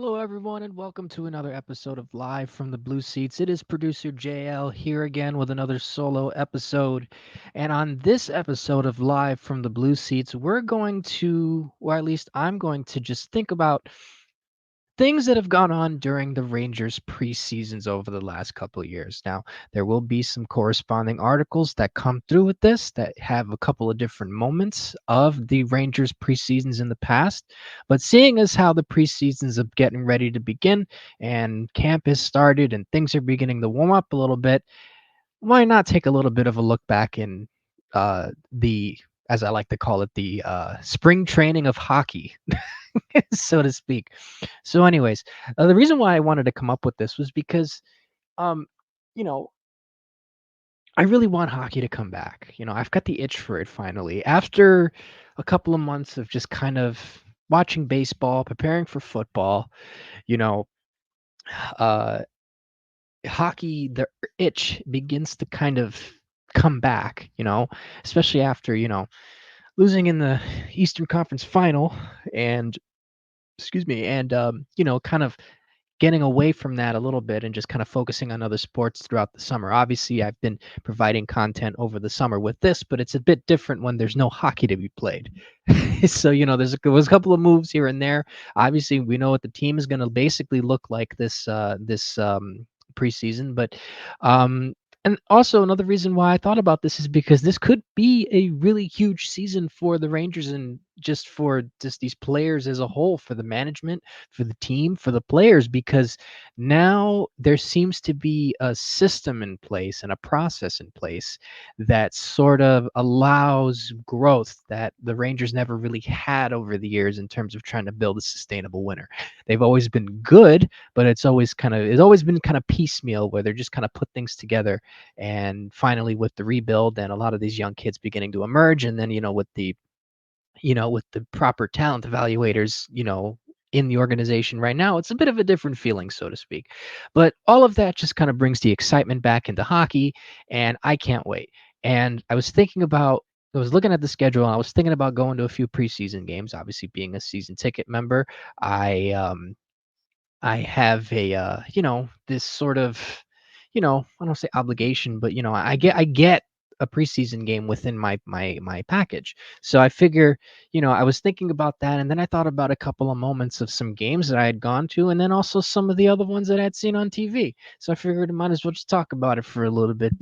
Hello, everyone, and welcome to another episode of Live from the Blue Seats. It is producer JL here again with another solo episode. And on this episode of Live from the Blue Seats, we're going to, or at least I'm going to just think about things that have gone on during the Rangers preseasons over the last couple of years. Now, there will be some corresponding articles that come through with this that have a couple of different moments of the Rangers preseasons in the past. But seeing as how the preseasons are getting ready to begin and camp has started and things are beginning to warm up a little bit, why not take a little bit of a look back in the, as I like to call it, the spring training of hockey, so to speak. So, anyways, the reason why I wanted to come up with this was because, um, you know, I really want hockey to come back. I've got the itch for it finally. After a couple of months of just kind of watching baseball, preparing for football, you know, uh, hockey, the itch begins to kind of come back, especially after, losing in the Eastern Conference final and, excuse me, and, kind of getting away from that a little bit and just kind of focusing on other sports throughout the summer. Obviously, I've been providing content over the summer with this, but it's a bit different when there's no hockey to be played. So, there was a couple of moves here and there. Obviously, we know what the team is going to basically look like this preseason, but um and also another reason why I thought about this is because this could be a really huge season for the Rangers and just for just these players as a whole, for the management, for the team, for the players, because now there seems to be a system in place and a process in place that sort of allows growth that the Rangers never really had over the years in terms of trying to build a sustainable winner. They've always been good, but it's always been kind of piecemeal where they're just kind of put things together. And finally with the rebuild and a lot of these young kids beginning to emerge, and then with the proper talent evaluators, in the organization right now, it's a bit of a different feeling, so to speak. But all of that just kind of brings the excitement back into hockey, and I can't wait. And I was looking at the schedule and I was thinking about going to a few preseason games. Obviously, being a season ticket member, I um, I have this sort of, I don't say obligation, but I get a preseason game within my package. So I figure, I was thinking about that, and then I thought about a couple of moments of some games that I had gone to, and then also some of the other ones that I'd seen on TV. So I figured I might as well just talk about it for a little bit,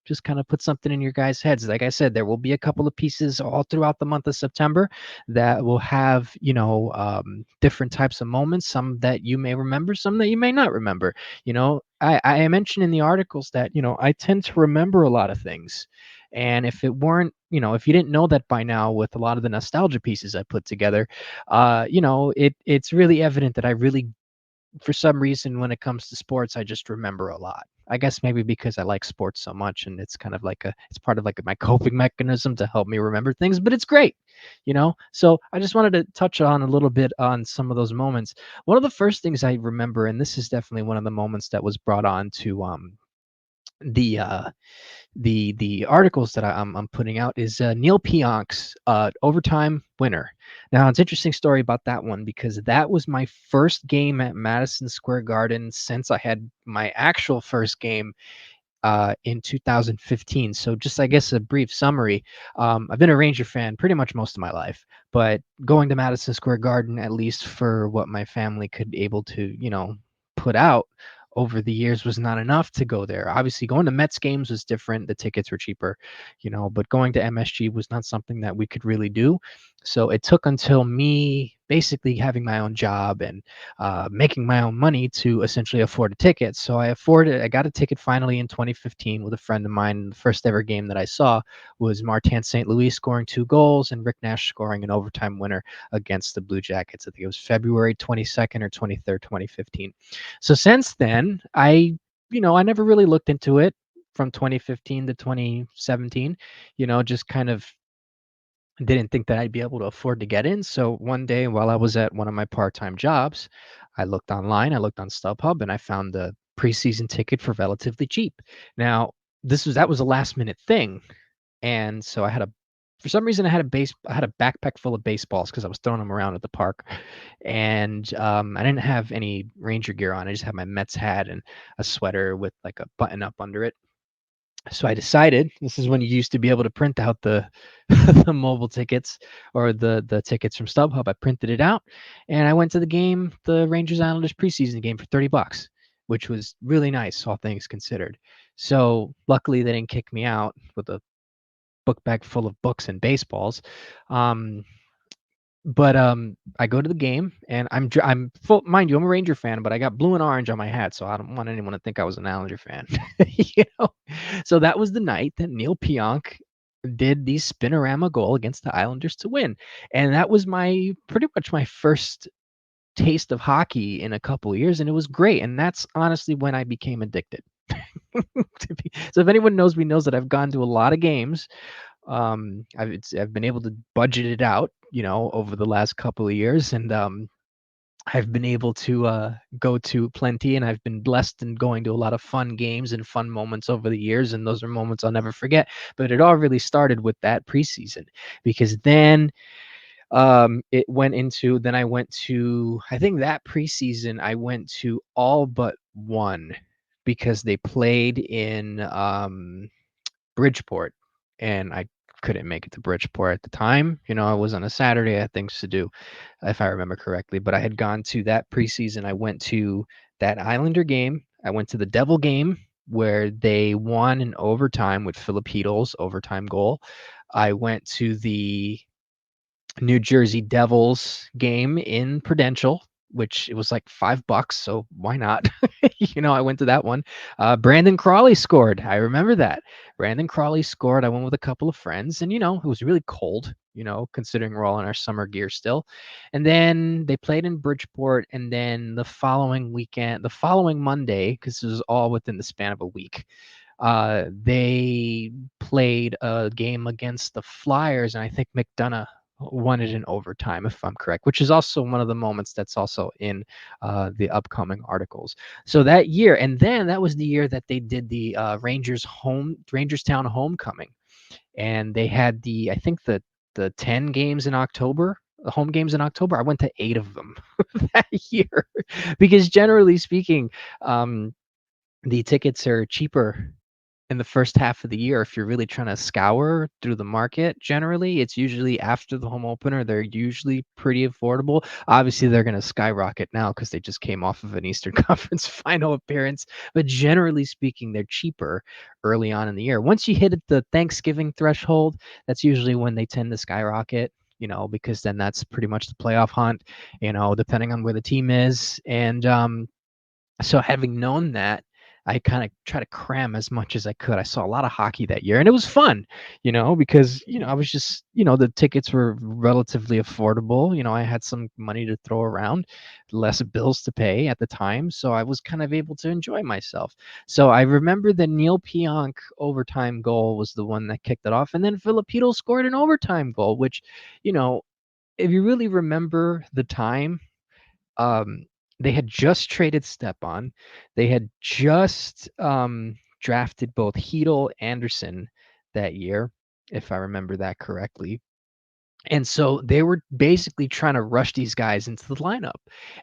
just kind of put something in your guys' heads. Like I said, there will be a couple of pieces all throughout the month of September that will have different types of moments, some that you may remember, some that you may not remember. I mentioned in the articles that I tend to remember a lot of things, and if it weren't, if you didn't know that by now, with a lot of the nostalgia pieces I put together, it's really evident that I really, for some reason, when it comes to sports, I just remember a lot. I guess maybe because I like sports so much, and it's part of like my coping mechanism to help me remember things, but it's great. So I just wanted to touch on a little bit on some of those moments. One of the first things I remember, and this is definitely one of the moments that was brought on to the the articles that I'm putting out, is Neil Pionk's overtime winner. Now, it's an interesting story about that one because that was my first game at Madison Square Garden since I had my actual first game in 2015. So, just I guess a brief summary. I've been a Ranger fan pretty much most of my life, but going to Madison Square Garden, at least for what my family could able to, put out over the years, was not enough to go there. Obviously, going to Mets games was different. The tickets were cheaper, but going to MSG was not something that we could really do. So it took until me basically having my own job and making my own money to essentially afford a ticket. So I got a ticket finally in 2015 with a friend of mine. The first ever game that I saw was Martin St. Louis scoring 2 goals and Rick Nash scoring an overtime winner against the Blue Jackets. I think it was February 22nd or 23rd, 2015. So since then, I never really looked into it from 2015 to 2017, just kind of didn't think that I'd be able to afford to get in. So one day while I was at one of my part-time jobs, I looked online, I looked on StubHub, and I found the preseason ticket for relatively cheap. Now, that was a last minute thing. And so for some reason I had a backpack full of baseballs because I was throwing them around at the park. And I didn't have any Ranger gear on. I just had my Mets hat and a sweater with like a button up under it. So I decided, this is when you used to be able to print out the the mobile tickets or the tickets from StubHub. I printed it out and I went to the game, the Rangers Islanders preseason game for $30, which was really nice, all things considered. So luckily they didn't kick me out with a book bag full of books and baseballs. Um, but I go to the game and I'm full, mind you, I'm a Ranger fan, but I got blue and orange on my hat, so I don't want anyone to think I was an Islander fan. you know? So that was the night that Neil Pionk did the spinorama goal against the Islanders to win. And that was my pretty much my first taste of hockey in a couple of years, and it was great. And that's honestly when I became addicted. So if anyone knows me knows that I've gone to a lot of games. I've been able to budget it out, over the last couple of years, and I've been able to go to plenty, and I've been blessed in going to a lot of fun games and fun moments over the years, and those are moments I'll never forget. But it all really started with that preseason, because then it went into then I went to I think that preseason I went to all but one because they played in Bridgeport, and I couldn't make it to Bridgeport at the time. I was on a Saturday, I had things to do, if I remember correctly. But I had gone to that preseason. I went to that Islander game. I went to the Devil game where they won in overtime with Philip Heedle's overtime goal. I went to the New Jersey Devils game in Prudential, which it was like $5, so why not? I went to that one. Brandon Crawley scored. I remember that. Brandon Crawley scored. I went with a couple of friends, and it was really cold, considering we're all in our summer gear still. And then they played in Bridgeport, and then the following Monday, because this was all within the span of a week, they played a game against the Flyers, and I think McDonough won it in overtime, if I'm correct, which is also one of the moments that's also in the upcoming articles. So that year, and then that was the year that they did the Rangerstown homecoming, and they had I think the 10 games in October. The home games in October, I went to 8 of them that year because generally speaking, the tickets are cheaper in the first half of the year. If you're really trying to scour through the market, generally it's usually after the home opener. They're usually pretty affordable. Obviously they're going to skyrocket now because they just came off of an Eastern Conference final appearance, but generally speaking they're cheaper early on in the year. Once you hit the Thanksgiving threshold, that's usually when they tend to skyrocket, because then that's pretty much the playoff hunt, depending on where the team is. And so having known that, I kind of try to cram as much as I could. I saw a lot of hockey that year, and it was fun, because I was just, the tickets were relatively affordable. I had some money to throw around, less bills to pay at the time, so I was kind of able to enjoy myself. So I remember the Neil Pionk overtime goal was the one that kicked it off, and then Filipino scored an overtime goal, which, if you really remember the time, um, they had just traded Stepan. They had just drafted both Heedle Anderson that year, if I remember that correctly. And so they were basically trying to rush these guys into the lineup.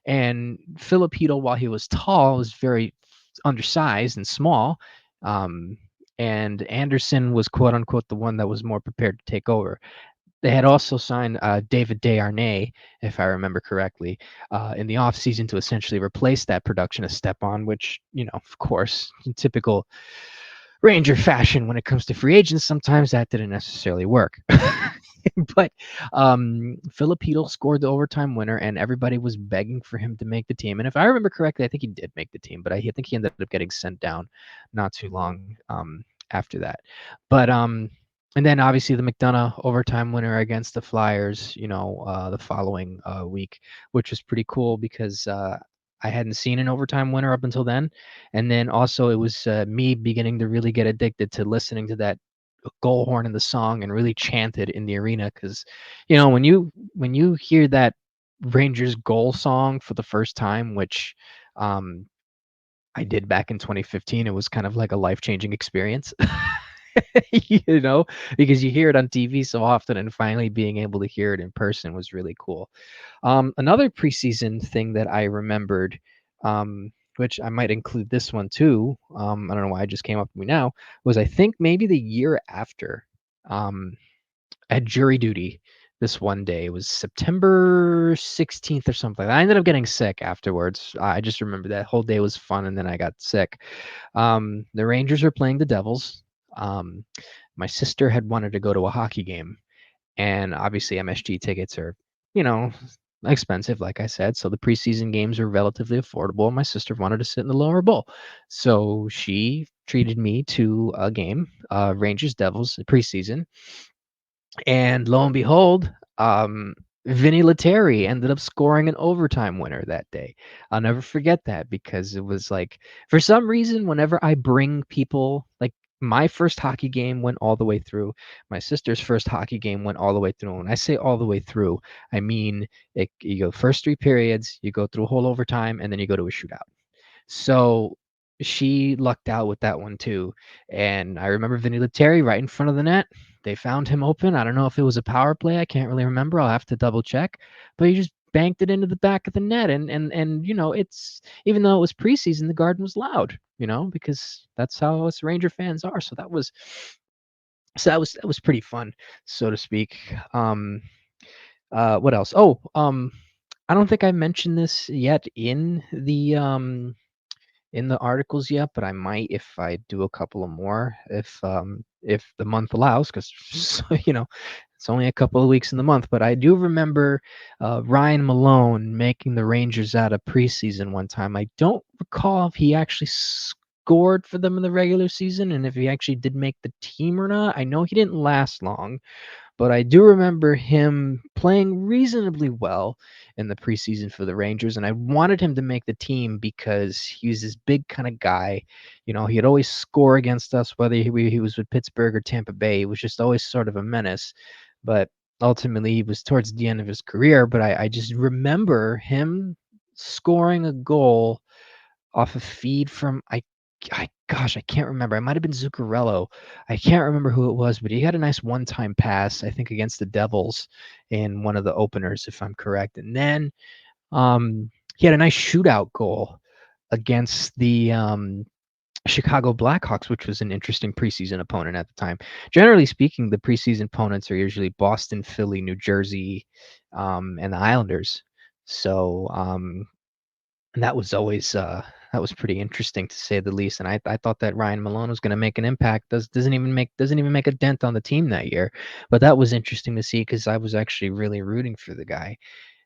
And Philip Heedle, while he was tall, was very undersized and small. Um, and Anderson was quote unquote the one that was more prepared to take over. They had also signed David Desharnais, if I remember correctly, in the offseason to essentially replace that production of Stepan, which, of course, typical Ranger fashion when it comes to free agents. Sometimes that didn't necessarily work. But Filipino scored the overtime winner, and everybody was begging for him to make the team. And if I remember correctly, I think he did make the team, but I think he ended up getting sent down not too long after that. But and then obviously the McDonough overtime winner against the Flyers, the following week, which was pretty cool because I hadn't seen an overtime winner up until then. And then also it was me beginning to really get addicted to listening to that goal horn in the song and really chanted in the arena because when you hear that Rangers goal song for the first time, which um, I did back in 2015, it was kind of like a life-changing experience. you know, because you hear it on TV so often, and finally being able to hear it in person was really cool. Another preseason thing that I remembered, which I might include this one too, I don't know why it just came up to me now, was I think maybe the year after. Um, I had jury duty this one day. It was September 16th or something. I ended up getting sick afterwards. I just remember that whole day was fun, and then I got sick. The Rangers were playing the Devils. Um, my sister had wanted to go to a hockey game, and obviously MSG tickets are, you know, expensive, like I said. So the preseason games are relatively affordable. My sister wanted to sit in the lower bowl. So she treated me to a game, Rangers Devils preseason. And lo and behold, Vinny Lettieri ended up scoring an overtime winner that day. I'll never forget that because it was like, for some reason, whenever I bring people, like my first hockey game went all the way through. My sister's first hockey game went all the way through. When I say all the way through, I mean you go first three periods, you go through a whole overtime, and then you go to a shootout. So she lucked out with that one too. And I remember Vinny Lettieri right in front of the net. They found him open. I don't know if it was a power play. I can't really remember. I'll have to double check. But he just banked it into the back of the net. And it's, even though it was preseason, the Garden was loud, because that's how us Ranger fans are. So that was pretty fun, so to speak. What else? Oh, I don't think I mentioned this yet in the articles yet, but I might if I do a couple of more, if the month allows, because it's only a couple of weeks in the month. But I do remember Ryan Malone making the Rangers out of preseason one time. I don't recall if he actually scored for them in the regular season and if he actually did make the team or not. I know he didn't last long, but I do remember him playing reasonably well in the preseason for the Rangers, and I wanted him to make the team because he was this big kind of guy. He'd always score against us, whether he was with Pittsburgh or Tampa Bay. He was just always sort of a menace. But ultimately, he was towards the end of his career. But I just remember him scoring a goal off a feed from gosh, I can't remember. It might have been Zuccarello. I can't remember who it was, but he had a nice one-time pass, I think, against the Devils in one of the openers, if I'm correct. And then he had a nice shootout goal against the Chicago Blackhawks, which was an interesting preseason opponent at the time. Generally speaking, the preseason opponents are usually Boston, Philly, New Jersey, and the Islanders. So and that was pretty interesting to say the least. And I thought that Ryan Malone was going to make an impact. Doesn't even make a dent on the team that year. But that was interesting to see because I was actually really rooting for the guy.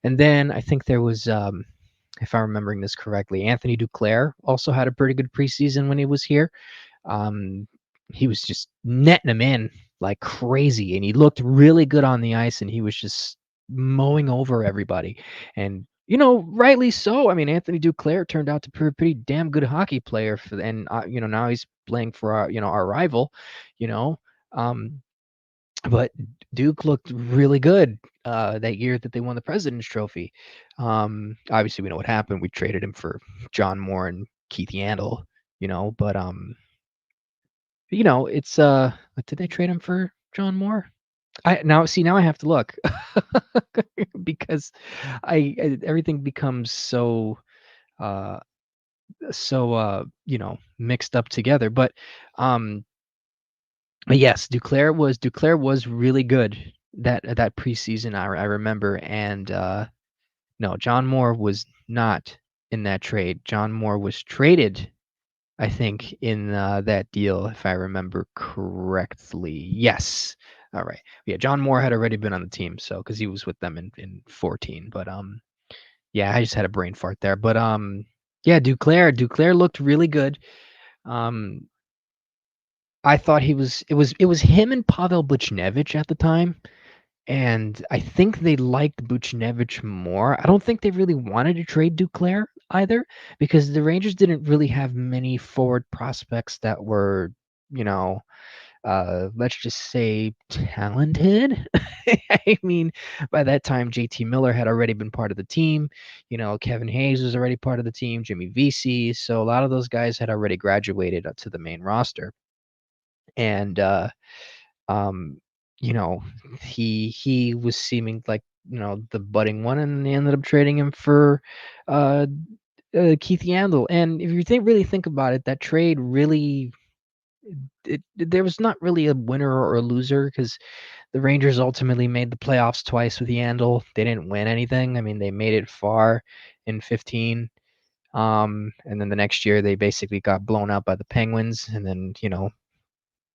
And then I think there was, if I'm remembering this correctly, Anthony Duclair also had a pretty good preseason when he was here. Um, he was just netting them in like crazy, and he looked really good on the ice, and he was just mowing over everybody. And rightly so. I mean, Anthony Duclair turned out to be a pretty damn good hockey player and now he's playing for our rival. You know, um, but Duke looked really good that year that they won the President's Trophy. Obviously, we know what happened. We traded him for John Moore and Keith Yandle. But it's did they trade him for John Moore? Now I have to look because everything becomes uh mixed up together. Um but yes, Duclair was really good that preseason. I remember. And no, John Moore was not in that trade. John Moore was traded I think, in that deal, if I remember correctly. Yes. All right. Yeah, John Moore had already been on the team, so because he was with them in 14. But yeah, I just had a brain fart there. But yeah, Duclair looked really good. Um, I thought it was him and Pavel Buchnevich at the time. And I think they liked Buchnevich more. I don't think they really wanted to trade Duclair either, because the Rangers didn't really have many forward prospects that were, you know, let's just say talented. I mean, by that time, JT Miller had already been part of the team. Kevin Hayes was already part of the team, Jimmy Vesey. So a lot of those guys had already graduated up to the main roster. And um, you know, he was seeming like, the budding one, and they ended up trading him for uh, Keith Yandel. And if you really think about it, that trade really, there was not really a winner or a loser, because the Rangers ultimately made the playoffs twice with Yandel. They didn't win anything. I mean, they made it far in 15. And then the next year they basically got blown out by the Penguins, and then,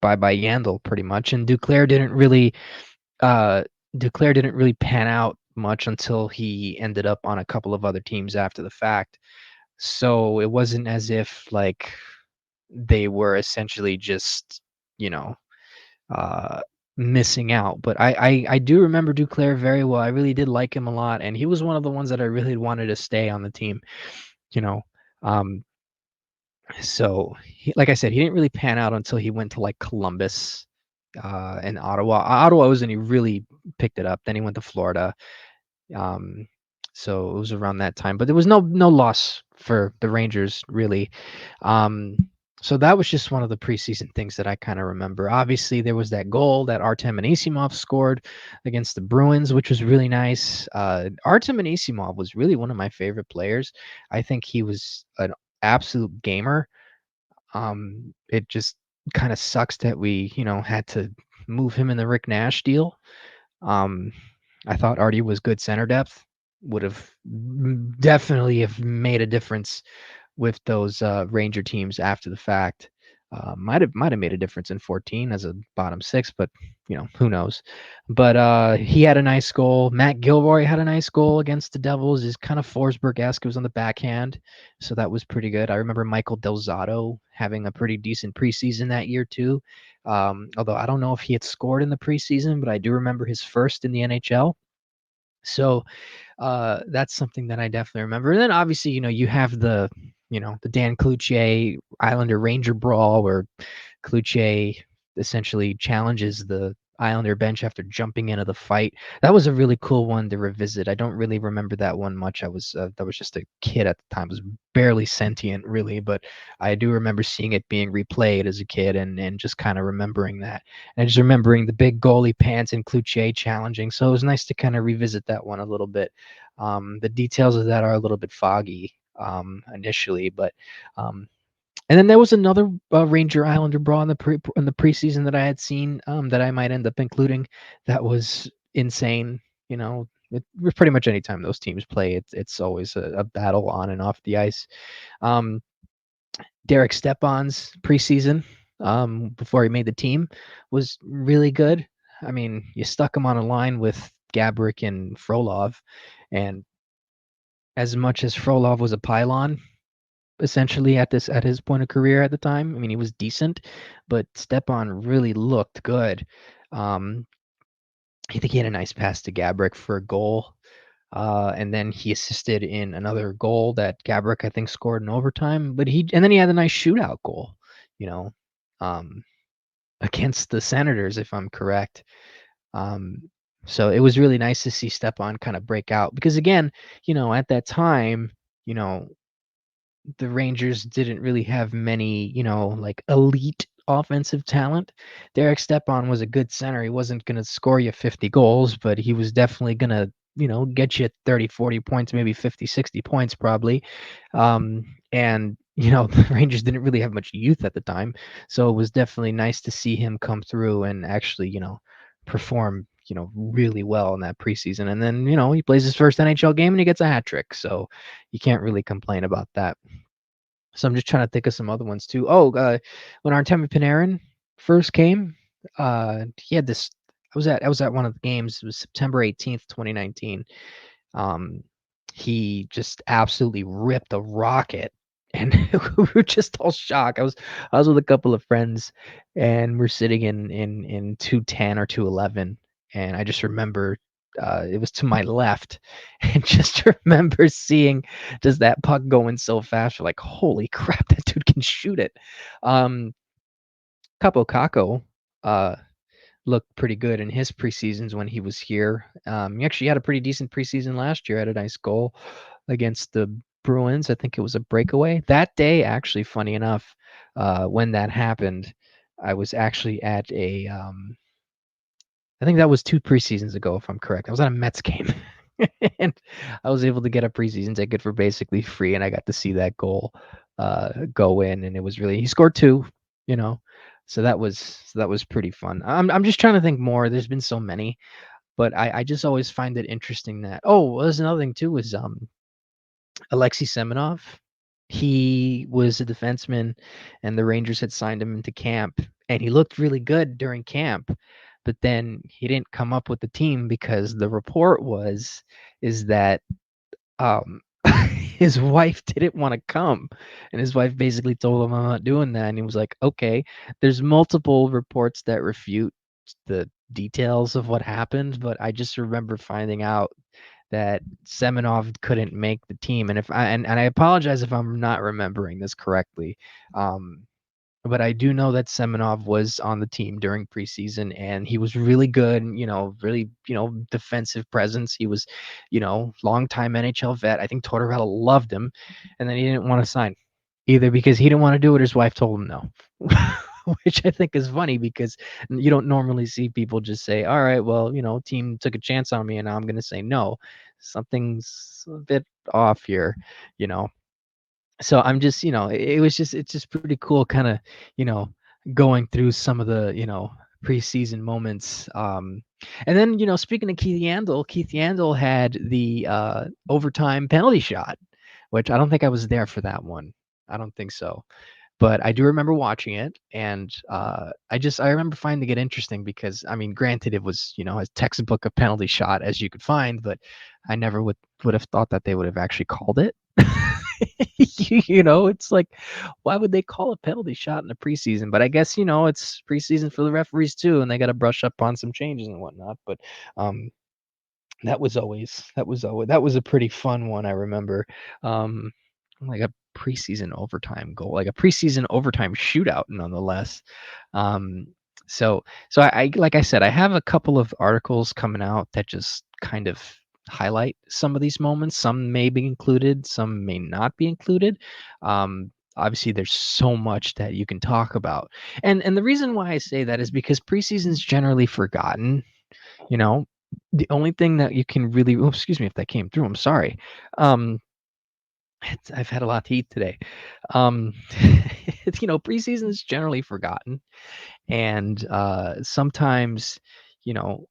bye Yandel pretty much. And uh, Duclair didn't really pan out much until he ended up on a couple of other teams after the fact. So it wasn't as if like they were essentially just, you know, uh, missing out. But I do remember Duclair very well. I really did like him a lot, and he was one of the ones that I really wanted to stay on the team. You know, um, like I said, he didn't really pan out until he went to like Columbus and Ottawa. Ottawa was when he really picked it up. Then he went to Florida. Um, so it was around that time, but there was no loss for the Rangers really. Um, so that was just one of the preseason things that I kind of remember. Obviously, there was that goal that Artem Anisimov scored against the Bruins, which was really nice. Artem Anisimov was really one of my favorite players. I think he was an absolute gamer. It just kind of sucks that we, had to move him in the Rick Nash deal. Um, I thought Artie was good center depth. Would have definitely have made a difference with those Ranger teams after the fact. Might have made a difference in 14 as a bottom six, but who knows. But he had a nice goal. Matt Gilroy had a nice goal against the Devils. Is kind of Forsberg-esque. It was on the backhand, so that was pretty good. I remember Michael Del Zotto having a pretty decent preseason that year too. Although I don't know if he had scored in the preseason, but I do remember his first in the NHL. So that's something that I definitely remember. And then obviously, you have the Dan Cloutier Islander Ranger brawl, where Cloutier essentially challenges the Islander bench after jumping into the fight. That was a really cool one to revisit. I don't really remember that one much. That was just a kid at the time. I was barely sentient, really, but I do remember seeing it being replayed as a kid, and just kind of remembering that. And just remembering the big goalie pants and Cloutier challenging. So it was nice to kind of revisit that one a little bit. The details of that are a little bit foggy initially, but um, and then there was another Ranger Islander brawl in the preseason that I had seen, that I might end up including. That was insane. Pretty much anytime those teams play, it's always a battle on and off the ice. Um, Derek Stepan's preseason, before he made the team, was really good. I mean, you stuck him on a line with Gabrick and Frolov, and as much as Frolov was a pylon, essentially at his point of career at the time. I mean, he was decent, but Stepan really looked good. Um, I think he had a nice pass to Gabrick for a goal. And then he assisted in another goal that Gabrick, I think, scored in overtime. And then he had a nice shootout goal, you know, um, against the Senators, if I'm correct. Um, so it was really nice to see Stepan kind of break out, because again, at that time, you know, the Rangers didn't really have many, like elite offensive talent. Derek Stepan was a good center. He wasn't going to score you 50 goals, but he was definitely going to, get you 30, 40 points, maybe 50, 60 points probably. And, the Rangers didn't really have much youth at the time. So it was definitely nice to see him come through and actually, perform, really well in that preseason. And then, he plays his first NHL game and he gets a hat trick. So you can't really complain about that. So I'm just trying to think of some other ones too. Oh, when Artemi Panarin first came, he had this. I was at one of the games. It was September 18th, 2019. Um, he just absolutely ripped a rocket, and we were just all shocked. I was with a couple of friends, and we're sitting in 210 or 211, and I just remember it was to my left, and just remember seeing just that puck going so fast. You're like, holy crap, that dude can shoot it. Um, Capo Caco, uh, looked pretty good in his preseasons when he was here. He actually had a pretty decent preseason last year. Had a nice goal against the Bruins. I think it was a breakaway. That day, actually, funny enough, when that happened, I was actually at I think that was 2 preseasons ago, if I'm correct. I was at a Mets game, and I was able to get a preseason ticket for basically free, and I got to see that goal, go in, and it was really he scored 2, you know? So that was pretty fun. I'm just trying to think more. There's been so many, but I just always find it interesting that there's another thing too is, Alexei Semenov. He was a defenseman, and the Rangers had signed him into camp, and he looked really good during camp. But then he didn't come up with the team because the report is that his wife didn't want to come, and his wife basically told him, "I'm not doing that." And he was like, "Okay." There's multiple reports that refute the details of what happened, but I just remember finding out that Semenov couldn't make the team. And if I and I apologize if I'm not remembering this correctly. Um, but I do know that Semenov was on the team during preseason and he was really good, really, defensive presence. He was, longtime NHL vet. I think Tortorella loved him. And then he didn't want to sign either because he didn't want to do it. His wife told him no. Which I think is funny because you don't normally see people just say, "All right, well, team took a chance on me, and now I'm going to say no." Something's a bit off here, you know. So I'm just, it's just pretty cool, kind of, you know, going through some of the, preseason moments. And then, speaking of Keith Yandel had the overtime penalty shot, which I don't think I was there for that one. I don't think so. But I do remember watching it, and I remember finding it interesting because I mean, granted, it was as textbook a penalty shot as you could find, but I never would have thought that they would have actually called it. It's like, why would they call a penalty shot in the preseason? But I guess it's preseason for the referees too, and they got to brush up on some changes and whatnot. But um, that was a pretty fun one. I remember, um, like a preseason overtime goal, like a preseason overtime shootout, nonetheless. Um, so I like I said, I have a couple of articles coming out that just kind of highlight some of these moments. Some may be included, some may not be included. Obviously, there's so much that you can talk about, and the reason why I say that is because preseason is generally forgotten. You know, the only thing that you can really excuse me if that came through, I'm sorry. Um, I've had a lot to eat today. Um, preseason is generally forgotten, and sometimes, you know,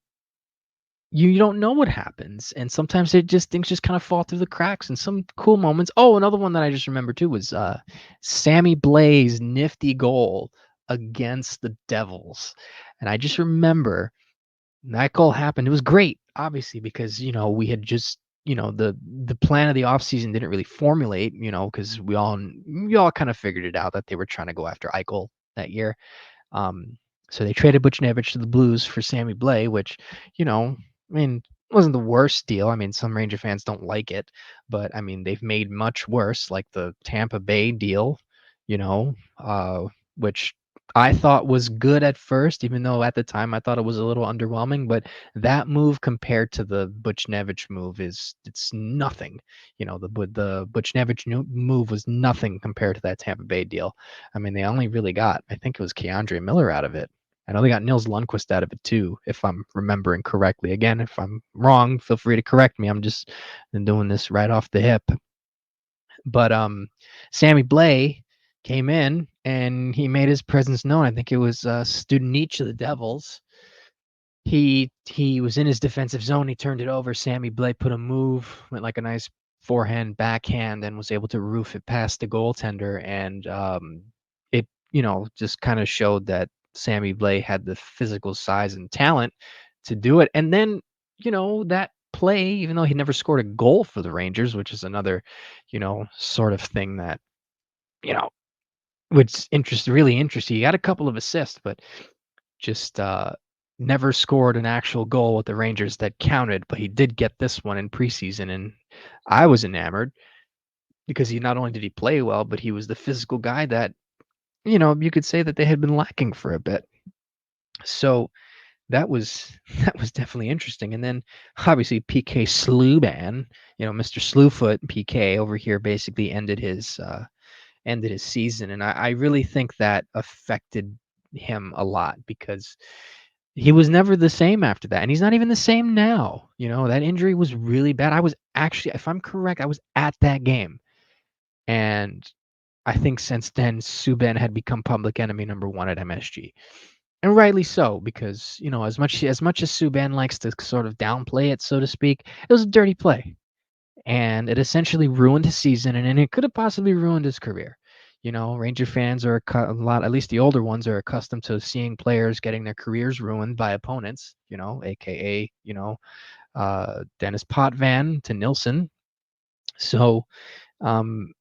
you don't know what happens, and sometimes it just things just kind of fall through the cracks. And some cool moments. Oh, another one that I just remembered too was Sammy Blais' nifty goal against the Devils, and I just remember that goal happened. It was great, obviously, because we had just the plan of the offseason didn't really formulate, because we all kind of figured it out that they were trying to go after Eichel that year. Um, so they traded Buchnevich to the Blues for Sammy Blais, which, I mean, wasn't the worst deal. I mean, some Ranger fans don't like it, but I mean, they've made much worse, like the Tampa Bay deal, you know, uh, which I thought was good at first, even though at the time I thought it was a little underwhelming. But that move compared to the Buchnevich move it's nothing. The Buchnevich move was nothing compared to that Tampa Bay deal. I mean, they only really got, I think it was Keandre Miller out of it. I know they got Nils Lundqvist out of it too, if I'm remembering correctly. Again, if I'm wrong, feel free to correct me. I'm just doing this right off the hip. But Sammy Blais came in and he made his presence known. I think it was Studenic of the Devils. He was in his defensive zone. He turned it over. Sammy Blais put a move, went like a nice forehand, backhand, and was able to roof it past the goaltender. And it, just kind of showed that Sammy Blais had the physical size and talent to do it. And then, that play, even though he never scored a goal for the Rangers, which is another, sort of thing that, you know, which really interesting. He got a couple of assists, but just never scored an actual goal with the Rangers that counted. But he did get this one in preseason, and I was enamored because he not only did he play well, but he was the physical guy that you could say that they had been lacking for a bit. So that was that was definitely interesting. And then obviously PK Sluban, Mr. Slewfoot PK over here basically ended his season, and I really think that affected him a lot because he was never the same after that, and he's not even the same now. That injury was really bad. I was actually, if I'm correct, I was at that game, and I think since then Subban had become public enemy number one at MSG. And rightly so, because as much as Subban likes to sort of downplay it, so to speak, it was a dirty play, and it essentially ruined his season, and it could have possibly ruined his career. Ranger fans are a lot, at least the older ones, are accustomed to seeing players getting their careers ruined by opponents. AKA Dennis Potvin to Nilsson. So um,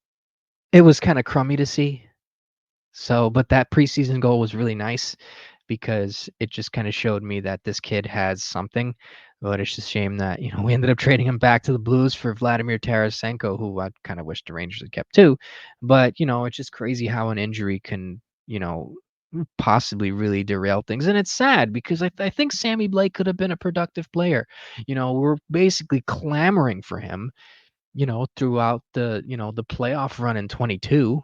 it was kind of crummy to see. So, but that preseason goal was really nice because it just kind of showed me that this kid has something. But it's just a shame that, we ended up trading him back to the Blues for Vladimir Tarasenko, who I kind of wish the Rangers had kept too. But, it's just crazy how an injury can, possibly really derail things. And it's sad because I think Sammy Blake could have been a productive player. We're basically clamoring for him, throughout the playoff run in 22.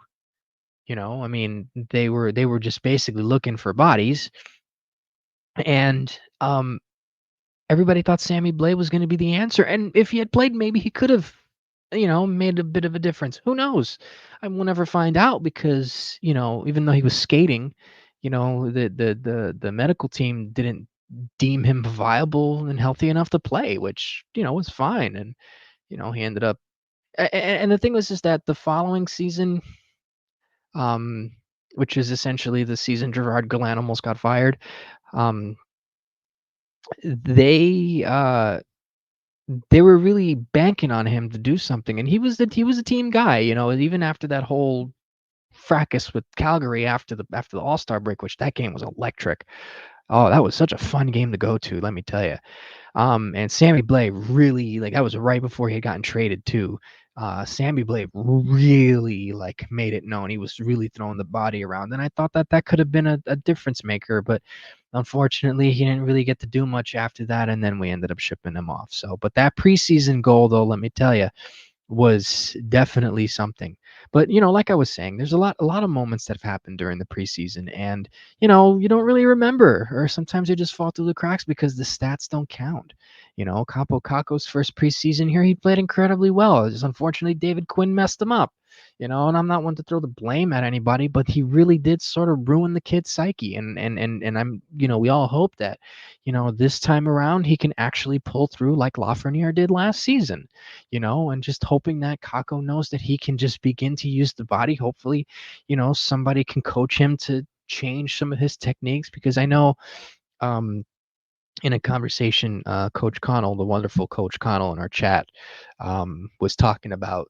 I mean, they were just basically looking for bodies, and everybody thought Sammy Blais was going to be the answer. And if he had played, maybe he could have, made a bit of a difference. Who knows? I will never find out because even though he was skating, the medical team didn't deem him viable and healthy enough to play, which was fine. And he ended up. And the thing was is that the following season, um, which is essentially the season Gerard Gallant almost got fired. Um, they they were really banking on him to do something, and he was a team guy. Even after that whole fracas with Calgary after the All-Star break, which that game was electric. Oh, that was such a fun game to go to, let me tell you. And Sammy Blais really, like, that was right before he had gotten traded too. Sammy Blais really, like, made it known. He was really throwing the body around, and I thought that could have been a difference maker, but unfortunately, he didn't really get to do much after that, and then we ended up shipping him off. So, but that preseason goal, though, let me tell you, was definitely something. But, like I was saying, there's a lot of moments that have happened during the preseason, and you don't really remember, or sometimes they just fall through the cracks because the stats don't count. Capo Caco's first preseason here, he played incredibly well. Just unfortunately David Quinn messed him up. And I'm not one to throw the blame at anybody, but he really did sort of ruin the kid's psyche. And I'm, we all hope that, this time around he can actually pull through like Lafreniere did last season, and just hoping that Kako knows that he can just begin to use the body. Hopefully, somebody can coach him to change some of his techniques because I know um, in a conversation, Coach Connell, the wonderful Coach Connell in our chat, was talking about,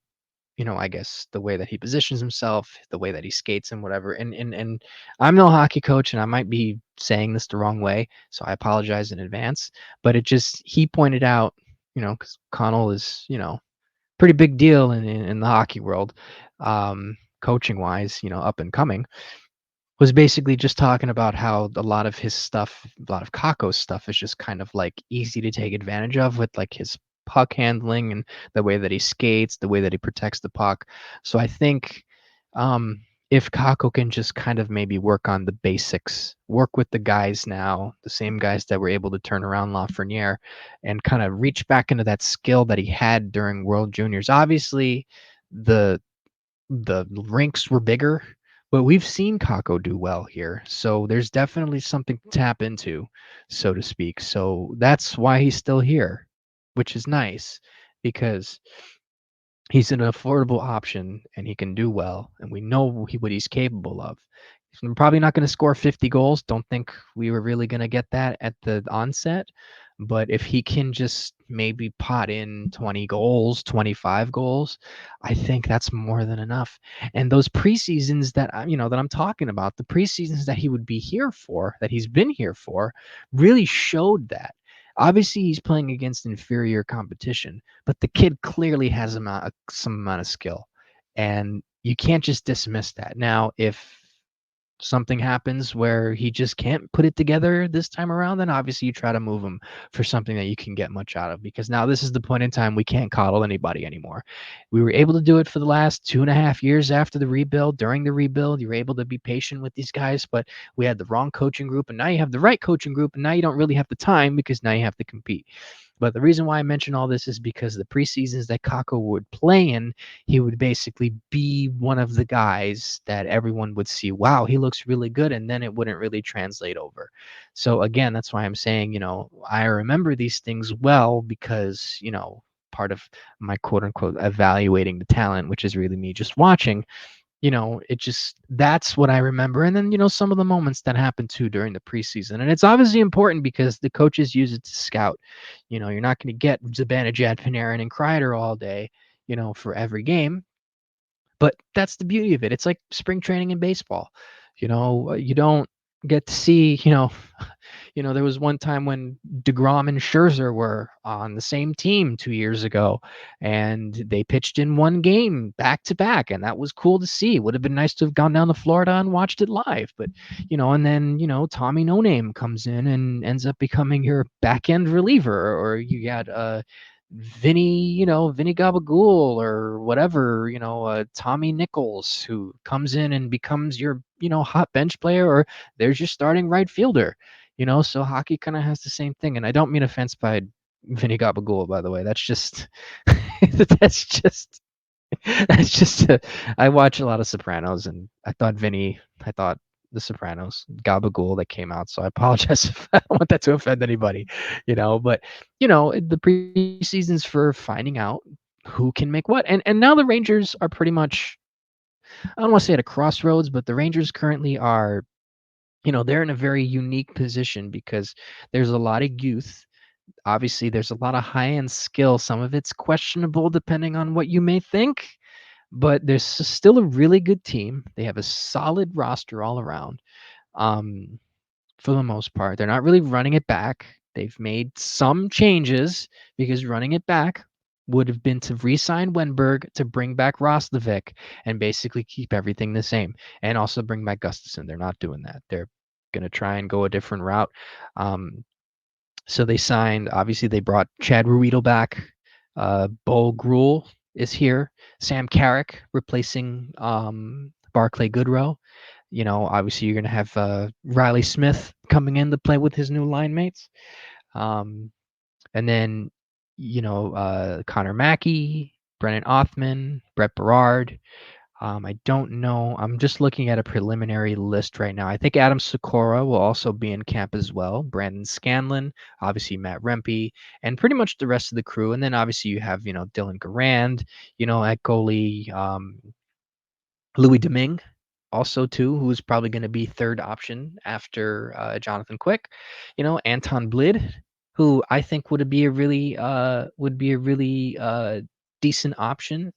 I guess the way that he positions himself, the way that he skates and whatever. And I'm no hockey coach and I might be saying this the wrong way, so I apologize in advance. But he pointed out, because Connell is, pretty big deal in the hockey world, coaching wise, up and coming, was basically just talking about how a lot of his stuff, a lot of Kako's stuff is just kind of like easy to take advantage of with like his puck handling and the way that he skates, the way that he protects the puck. So I think um, if Kako can just kind of maybe work on the basics, work with the guys now, the same guys that were able to turn around Lafreniere, and kind of reach back into that skill that he had during World Juniors. Obviously, the the rinks were bigger, but we've seen Kako do well here. So there's definitely something to tap into, so to speak. So that's why he's still here, which is nice because He's an affordable option and he can do well, and we know what he's capable of. He's probably not going to score 50 goals. Don't think we were really going to get that at the onset. But if he can just maybe pot in 20 goals, 25 goals, I think that's more than enough. And those preseasons that I'm talking about, the preseasons that he would be here for, that he's been here for, really showed that. Obviously, he's playing against inferior competition, but the kid clearly has some amount of skill, and you can't just dismiss that. Now, if something happens where he just can't put it together this time around, then obviously you try to move him for something that you can get much out of, because now this is the point in time we can't coddle anybody anymore. We were able to do it for the last 2.5 years after the rebuild. During the rebuild, you were able to be patient with these guys, but we had the wrong coaching group, and now you have the right coaching group, and now you don't really have the time because now you have to compete. But the reason why I mention all this is because the preseasons that Kako would play in, he would basically be one of the guys that everyone would see, wow, he looks really good, and then it wouldn't really translate over. So again, that's why I'm saying, I remember these things well because, part of my quote unquote evaluating the talent, which is really me just watching, it just, that's what I remember. And then, some of the moments that happened too during the preseason. And it's obviously important because the coaches use it to scout. You're not going to get Zibanejad, Panarin, and Kreider all day, for every game. But that's the beauty of it. It's like spring training in baseball. You don't get to see, there was one time when DeGrom and Scherzer were on the same team 2 years ago, and they pitched in one game back to back, and that was cool to see. Would have been nice to have gone down to Florida and watched it live, but and then Tommy No Name comes in and ends up becoming your back end reliever, or you got Vinny Gabagool or whatever, Tommy Nichols, who comes in and becomes your, hot bench player, or there's your starting right fielder, so hockey kind of has the same thing. And I don't mean offense by Vinny Gabagool, by the way. That's just, that's just, that's just, I watch a lot of Sopranos, and I thought the Sopranos, Gabagool that came out. So I apologize if I don't want that to offend anybody, but the preseasons for finding out who can make what. And now the Rangers are pretty much, I don't want to say at a crossroads, but the Rangers currently are, they're in a very unique position because there's a lot of youth. Obviously, there's a lot of high-end skill. Some of it's questionable depending on what you may think, but there's still a really good team. They have a solid roster all around. Um, for the most part, they're not really running it back. They've made some changes because running it back would have been to re-sign Wenberg, to bring back Roslovic, and basically keep everything the same, and also bring back Gustafson. They're not doing that. They're going to try and go a different route. So they signed, obviously, they brought Chad Ruedel back. Bo Gruel is here. Sam Carrick replacing Barclay Goodrow. Obviously, you're going to have Riley Smith coming in to play with his new line mates. And then, Connor Mackey, Brennan Othman, Brett Berard. I don't know. I'm just looking at a preliminary list right now. I think Adam Sikora will also be in camp as well. Brandon Scanlon, obviously Matt Rempe, and pretty much the rest of the crew. And then obviously you have, Dylan Garand, at goalie, Louis Domingue, also too, who's probably going to be third option after Jonathan Quick. Anton Blid, who I think would be a really decent option,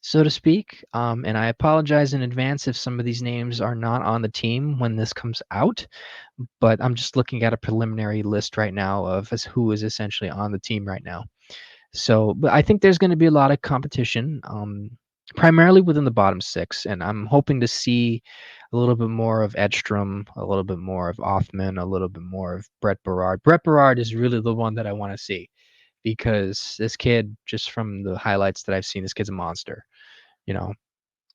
so to speak. And I apologize in advance if some of these names are not on the team when this comes out, but I'm just looking at a preliminary list right now of who is essentially on the team right now. So, but I think there's going to be a lot of competition, primarily within the bottom six, and I'm hoping to see a little bit more of Edstrom, a little bit more of Othman, a little bit more of Brett Berard. Brett Berard is really the one that I want to see, because this kid, just from the highlights that I've seen, this kid's a monster, you know.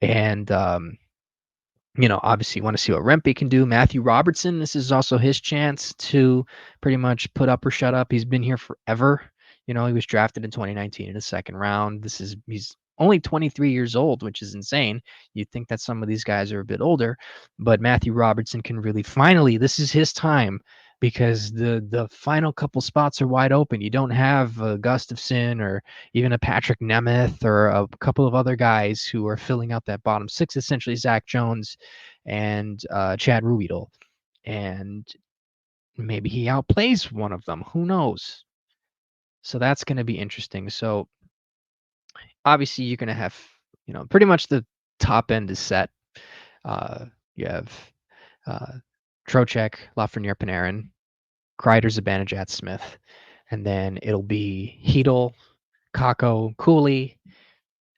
And obviously you want to see what Rempe can do. Matthew Robertson, this is also his chance to pretty much put up or shut up. He's been here forever. He was drafted in 2019 in the second round. He's only 23 years old, which is insane. You'd think that some of these guys are a bit older, but Matthew Robertson can really finally, this is his time. because the final couple spots are wide open. You don't have Gustafson or even a Patrick Nemeth or a couple of other guys who are filling out that bottom six, essentially Zach Jones and Chad Ruedel. And maybe he outplays one of them. Who knows? So that's going to be interesting. So obviously you're going to have, pretty much the top end is set. You have uh, Trocheck, Lafreniere, Panarin, Kreider, Zibanejad, Smith, and then it'll be Hedel, Kako, Cooley.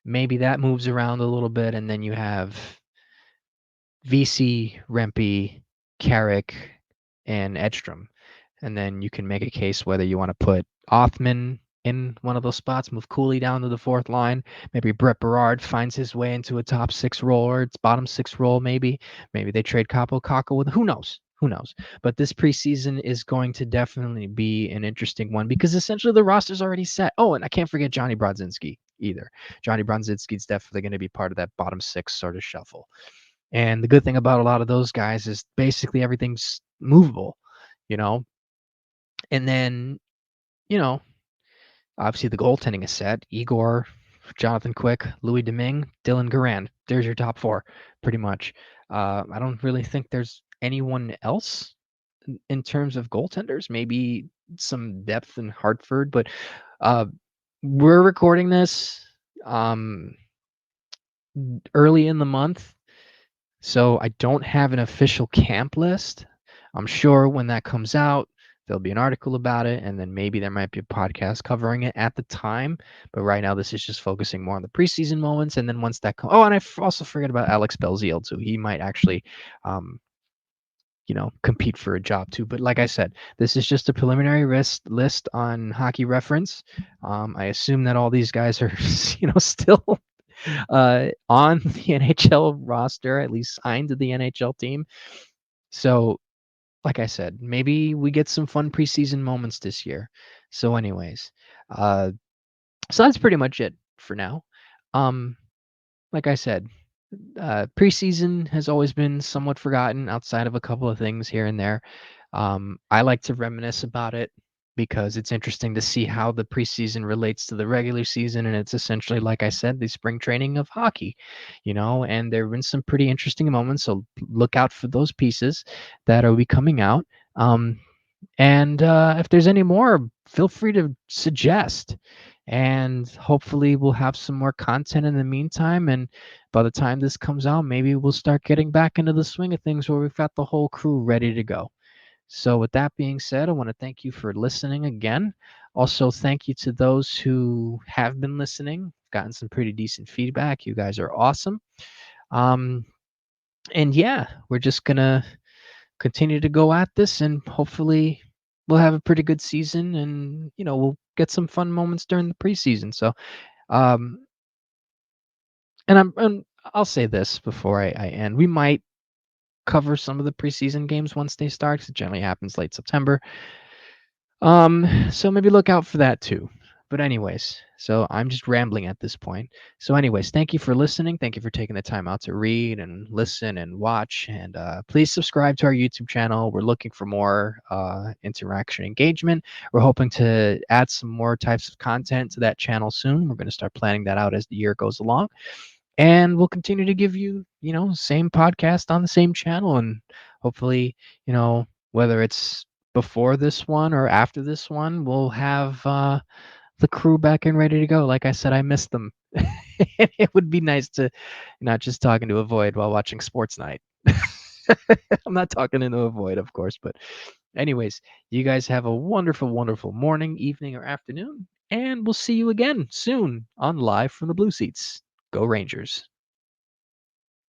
Maybe that moves around a little bit, and then you have VC, Rempe, Carrick, and Edstrom. And then you can make a case whether you want to put Othman in one of those spots, move Cooley down to the fourth line. Maybe Brett Berard finds his way into a top six role or its bottom six role, maybe. Maybe they trade Capo Caco with who knows? Who knows? But this preseason is going to definitely be an interesting one because essentially the roster's already set. Oh, and I can't forget Johnny Brodzinski either. Johnny Brodzinski is definitely going to be part of that bottom six sort of shuffle. And the good thing about a lot of those guys is basically everything's movable, you know. And then, you know, obviously the goaltending is set. Igor, Jonathan Quick, Louis Domingue, Dylan Garand. There's your top four, pretty much. I don't really think there's anyone else in terms of goaltenders. Maybe some depth in Hartford, but uh, we're recording this early in the month. So I don't have an official camp list. I'm sure when that comes out, there'll be an article about it, and then maybe there might be a podcast covering it at the time. But right now, this is just focusing more on the preseason moments. And then once that comes, oh, and I also forget about Alex Belziel too. He might actually, compete for a job too. But like I said, this is just a preliminary list on Hockey Reference. I assume that all these guys are, still on the NHL roster, at least signed to the NHL team. So, like I said, maybe we get some fun preseason moments this year. So, anyways, so that's pretty much it for now. Like I said, preseason has always been somewhat forgotten outside of a couple of things here and there. I like to reminisce about it because it's interesting to see how the preseason relates to the regular season. And it's essentially, like I said, the spring training of hockey, and there have been some pretty interesting moments. So look out for those pieces that will be coming out. And if there's any more, feel free to suggest. And hopefully, we'll have some more content in the meantime. And by the time this comes out, maybe we'll start getting back into the swing of things where we've got the whole crew ready to go. So, with that being said, I want to thank you for listening again. Also, thank you to those who have been listening. Gotten some pretty decent feedback. You guys are awesome. And yeah, we're just going to continue to go at this and hopefully we'll have a pretty good season and we'll get some fun moments during the preseason. So um and I'll say this before I end. We might cover some of the preseason games once they start, 'cause it generally happens late September. So maybe look out for that too. But anyways, so I'm just rambling at this point. So anyways, thank you for listening. Thank you for taking the time out to read and listen and watch. And please subscribe to our YouTube channel. We're looking for more interaction engagement. We're hoping to add some more types of content to that channel soon. We're going to start planning that out as the year goes along. And we'll continue to give you, same podcast on the same channel. And hopefully, whether it's before this one or after this one, we'll have the crew back and ready to go. Like I said, I missed them. It would be nice to not just talking to a void while watching Sports Night. I'm not talking into a void, of course, but anyways, you guys have a wonderful, wonderful morning, evening, or afternoon, and we'll see you again soon on Live from the Blue Seats. Go Rangers.